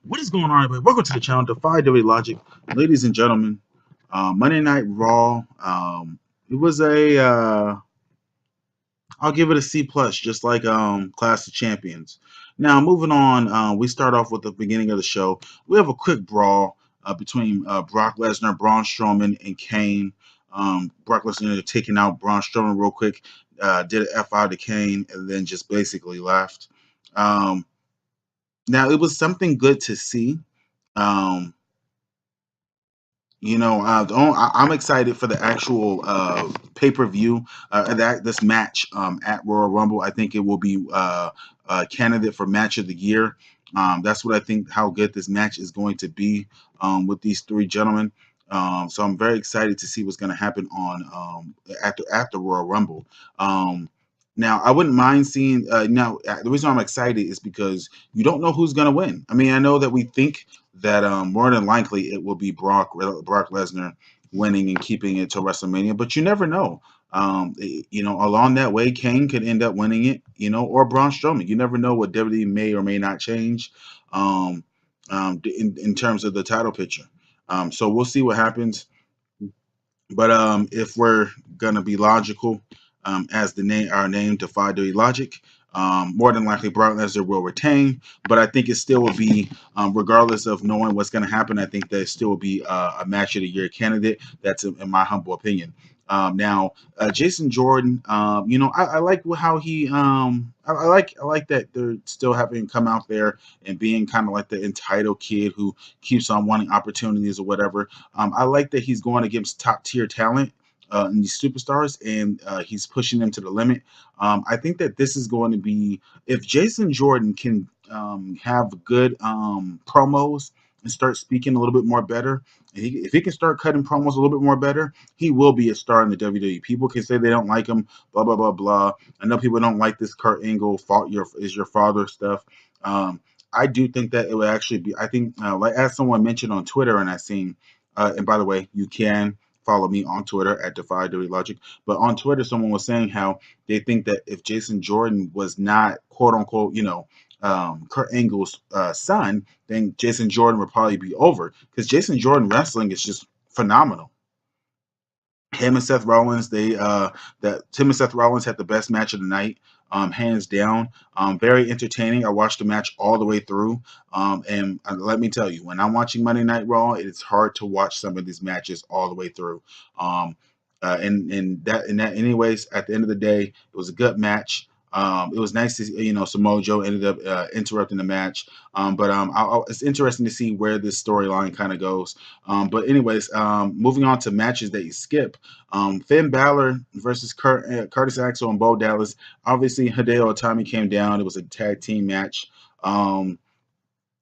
What is going on, everybody? Welcome to the channel, Defy W Logic, ladies and gentlemen. Monday Night Raw. It was I'll give it a C plus, just like Clash of Champions. Now, moving on, we start off with the beginning of the show. We have a quick brawl between Brock Lesnar, Braun Strowman, and Kane. Brock Lesnar taking out Braun Strowman real quick, did an F5 to Kane, and then just basically left. Um, Now, it was something good to see. Um, I'm excited for the actual pay-per-view, that this match at Royal Rumble. I think it will be a candidate for match of the year. That's what I think, how good this match is going to be with these three gentlemen. So I'm very excited to see what's going to happen on after Royal Rumble. Now, I wouldn't mind seeing. The reason I'm excited is because you don't know who's going to win. I mean, I know that we think that more than likely it will be Brock Lesnar winning and keeping it to WrestleMania, but you never know. Along that way, Kane could end up winning it, or Braun Strowman. You never know what WWE may or may not change in terms of the title picture. So we'll see what happens. But if we're gonna be logical, as our name Defy Duty Logic, more than likely Brock Lesnar will retain. But I think it still will be, regardless of knowing what's going to happen, I think that it still will be a match of the year candidate. That's in my humble opinion. Now, Jason Jordan, I like how he, I like that they're still having come out there and being kind of like the entitled kid who keeps on wanting opportunities or whatever. I like that he's going against top tier talent and these superstars, and he's pushing them to the limit. I think that this is going to be, if Jason Jordan can have good promos and start speaking a little bit more better. If he can start cutting promos a little bit more better, he will be a star in the WWE. People can say they don't like him, blah blah blah blah. I know people don't like this Kurt Angle is your father stuff. I do think that it would actually be. I think, like as someone mentioned on Twitter, and I seen, and by the way, you can follow me on Twitter at Defy Duty Logic. But on Twitter, someone was saying how they think that if Jason Jordan was not quote unquote, Kurt Angle's son, then Jason Jordan would probably be over, because Jason Jordan wrestling is just phenomenal. Him and Seth Rollins, Tim and Seth Rollins had the best match of the night, hands down. Very entertaining. I watched the match all the way through, and let me tell you, when I'm watching Monday Night Raw, it's hard to watch some of these matches all the way through. Um, anyways, at the end of the day, it was a good match. It was nice to see, Samoa Joe ended up interrupting the match. It's interesting to see where this storyline kind of goes. But anyways, moving on to matches that you skip. Finn Balor versus Curtis Axel and Bo Dallas. Obviously, Hideo Itami came down. It was a tag team match.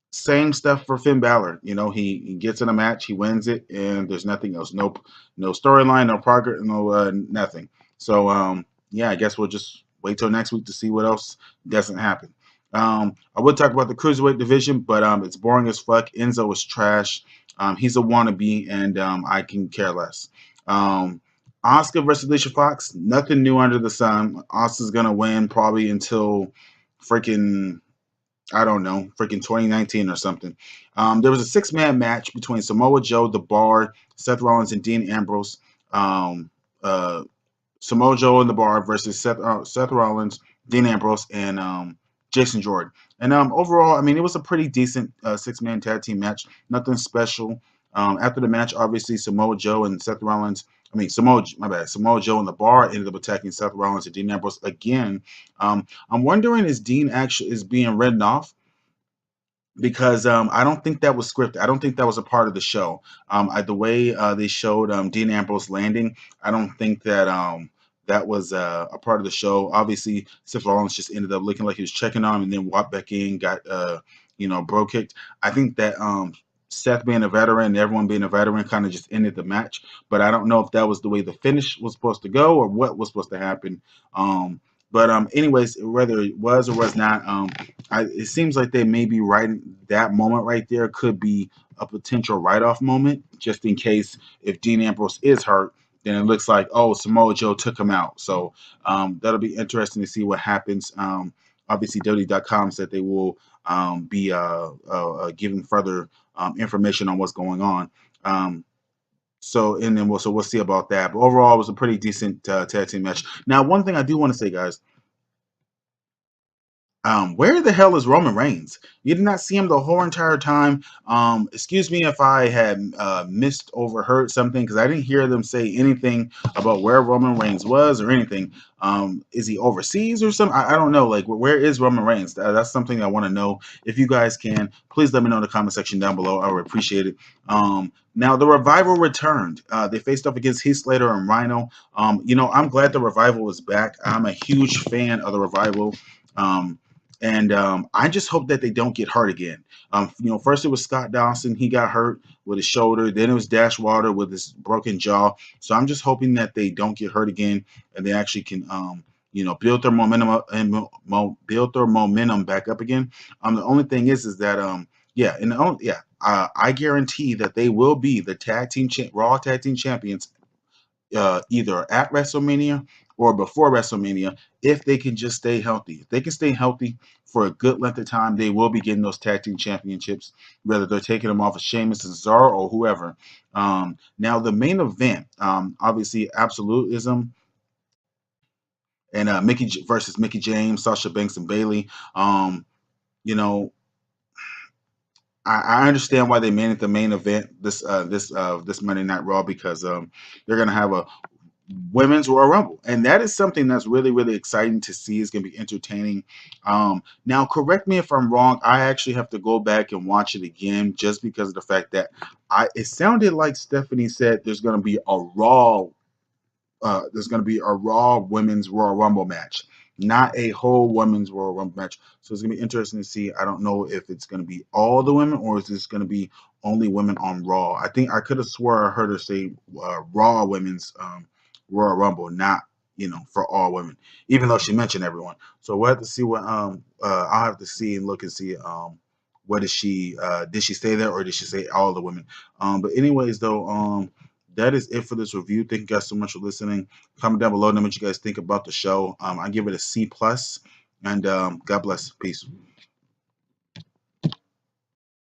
Same stuff for Finn Balor. He gets in a match, he wins it, and there's nothing else. Nope, no storyline, no progress, no nothing. So yeah, I guess we'll just wait till next week to see what else doesn't happen. I would talk about the cruiserweight division, but it's boring as fuck. Enzo is trash. He's a wannabe, and I can care less. Asuka versus Alicia Fox, nothing new under the sun. Asuka's gonna win probably until freaking, I don't know, freaking 2019 or something. There was a six-man match between Samoa Joe, The Bar, Seth Rollins, and Dean Ambrose. Um, uh, Samoa Joe in The Bar versus Seth Rollins, Dean Ambrose, and Jason Jordan. And overall, I mean, it was a pretty decent six-man tag team match. Nothing special. After the match, obviously, Samoa Joe and Seth Rollins. I mean, Samoa Joe in The Bar ended up attacking Seth Rollins and Dean Ambrose again. I'm wondering, is Dean actually is being written off? Because I don't think that was scripted. I don't think that was a part of the show. The way they showed Dean Ambrose landing, I don't think that that was a part of the show. Obviously, Seth Rollins just ended up looking like he was checking on him and then walked back in, got bro kicked. I think that Seth being a veteran and everyone being a veteran kind of just ended the match. But I don't know if that was the way the finish was supposed to go or what was supposed to happen. Anyways, whether it was or was not, it seems like they may be writing that moment right there could be a potential write-off moment, just in case if Dean Ambrose is hurt, then it looks like, oh, Samoa Joe took him out. So that'll be interesting to see what happens. Obviously, WWE.com said they will be giving further information on what's going on. Um, and then we'll see about that. But overall, it was a pretty decent tag team match. Now, one thing I do want to say, guys, where the hell is Roman Reigns? You did not see him the whole entire time. Excuse me if I had missed overheard something because I didn't hear them say anything about where Roman Reigns was or anything. Is he overseas or something? I don't know. Like, where is Roman Reigns? That's something I want to know. If you guys can, please let me know in the comment section down below. I would appreciate it. Now the Revival returned. They faced off against Heath Slater and Rhino. I'm glad the Revival is back. I'm a huge fan of the Revival. Um, and I just hope that they don't get hurt again. First it was Scott Dawson. He got hurt with his shoulder. Then it was Dashwater with his broken jaw. So I'm just hoping that they don't get hurt again and they actually can, build their momentum up and build their momentum back up again. The only thing is that, I guarantee that they will be the Raw tag team champions either at WrestleMania or before WrestleMania if they can just stay healthy. If they can stay healthy for a good length of time, they will be getting those tag team championships, whether they're taking them off of Sheamus and Cesaro or whoever. Now, the main event, obviously, Absolutism and versus Mickey James, Sasha Banks, and Bailey. You know, I understand why they made it the main event this Monday Night Raw because they're gonna have a women's Royal Rumble, and that is something that's really really exciting to see. It's going to be entertaining. Now, correct me if I'm wrong. I actually have to go back and watch it again just because of the fact that it sounded like Stephanie said there's going to be a Raw Women's Royal Rumble match, not a whole Women's Royal Rumble match. So it's going to be interesting to see. I don't know if it's going to be all the women or is this going to be only women on Raw. I think I could have swore I heard her say Raw Women's Royal Rumble, not for all women, even though she mentioned everyone. So we'll have to see what I'll have to see and look and see what is she did she stay there or did she say all the women? But anyways, though, that is it for this review. Thank you guys so much for listening. Comment down below and what you guys think about the show. I give it a C plus, and God bless. Peace.